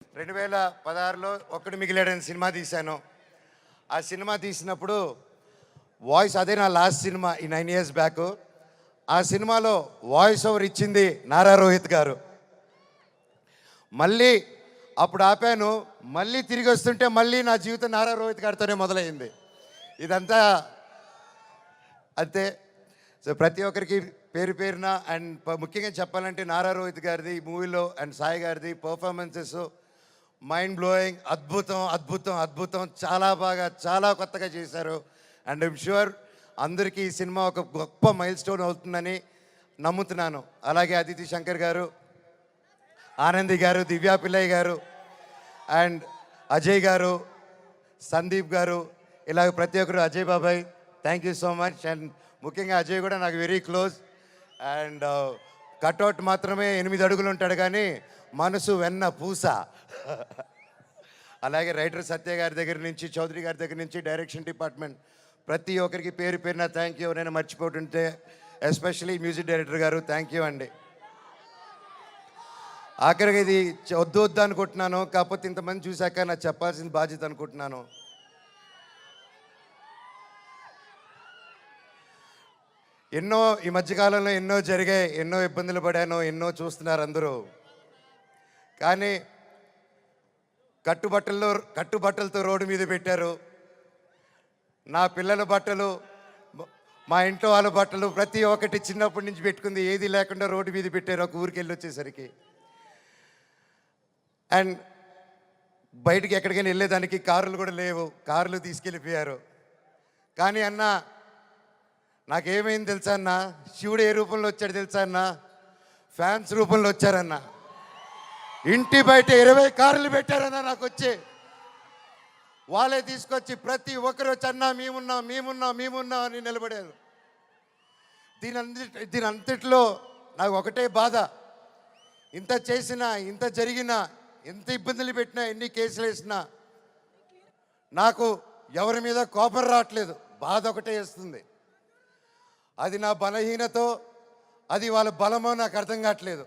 2016లో ఒక్కడు మిగిలాడని సినిమా తీశాను. ఆ సినిమా తీసినప్పుడు వాయిస్ అదే నా లాస్ట్ సినిమా ఈ 9 years బ్యాక్. ఆ సినిమాలో వాయిస్ ఓవర్ ఇచ్చింది నారా రోహిత్ గారు. మళ్ళీ అప్పుడు ఆపాను, మళ్ళీ తిరిగి వస్తుంటే మళ్ళీ నా జీవితం నారా రోహిత్ గారితోనే మొదలైంది. ఇదంతా అంతే. సో ప్రతి ఒక్కరికి పేరు పేరున అండ్ ముఖ్యంగా చెప్పాలంటే నారా రోహిత్ గారిది ఈ మూవీలో అండ్ సాయి గారిది పర్ఫార్మెన్సెస్ మైండ్ బ్లోయింగ్, అద్భుతం అద్భుతం అద్భుతం. చాలా బాగా చాలా కొత్తగా చేశారు. అండ్ ఐమ్ షూర్ అందరికీ ఈ సినిమా ఒక గొప్ప మైల్ స్టోన్ అవుతుందని నమ్ముతున్నాను. అలాగే అదితి శంకర్ గారు, ఆనంది గారు, దివ్యా పిల్లయ్య గారు అండ్ అజయ్ గారు, సందీప్ గారు, ఇలాగ ప్రతి ఒక్కరు, అజయ్ బాబాయ్ thank you so much. And ముఖ్యంగా అజయ్ కూడా నాకు వెరీ క్లోజ్. అండ్ కట్అవుట్ మాత్రమే 8 అడుగులు ఉంటాడు కానీ మనసు వెన్న పూస. అలాగే రైటర్ సత్య గారి దగ్గర నుంచి, చౌదరి గారి దగ్గర నుంచి, డైరెక్షన్ డిపార్ట్మెంట్ ప్రతి ఒక్కరికి పేరు పేరున థ్యాంక్ యూ. నేను మర్చిపోతుంటే ఎస్పెషలీ మ్యూజిక్ డైరెక్టర్ గారు థ్యాంక్ యూ అండి. ఆఖరికి ఇది వద్దు వద్దు అనుకుంటున్నాను, కాకపోతే ఇంతమంది చూశాక నాకు చెప్పాల్సిన బాధ్యత అనుకుంటున్నాను. ఎన్నో ఈ మధ్యకాలంలో ఎన్నో జరిగాయి, ఎన్నో ఇబ్బందులు పడాను, ఎన్నో చూస్తున్నారు అందరూ. కానీ కట్టుబట్టలతో రోడ్డు మీద పెట్టారు. నా పిల్లల బట్టలు, మా ఇంట్లో వాళ్ళ బట్టలు ప్రతి ఒక్కటి చిన్నప్పటి నుంచి పెట్టుకుంది ఏది లేకుండా రోడ్డు మీద పెట్టారు ఒక ఊరికి వెళ్ళి వచ్చేసరికి. అండ్ బయటికి ఎక్కడికైనా వెళ్ళేదానికి కార్లు కూడా లేవు, కార్లు తీసుకెళ్ళిపోయారు. కానీ అన్న నాకేమైంది తెలుసా అన్న, శివుడు ఏ రూపంలో వచ్చాడు తెలుసా అన్న, ఫ్యాన్స్ రూపంలో వచ్చారన్న. ఇంటి బయట 20 కార్లు పెట్టారన్న నాకు వచ్చి. వాళ్ళే తీసుకొచ్చి ఒక్కరు వచ్చి అన్న మేమున్నాం మేమున్నాం మేమున్నాం అని నిలబడారు. దీని అంతట్లో నాకు ఒకటే బాధ, ఇంత చేసినా, ఇంత జరిగినా, ఎంత ఇబ్బందులు పెట్టినా, ఎన్ని కేసులు వేసినా నాకు ఎవరి మీద కోపం రావట్లేదు, బాధ ఒకటే వేస్తుంది. అది నా బలహీనతో, అది వాళ్ళ బలమో నాకు అర్థం కావట్లేదు.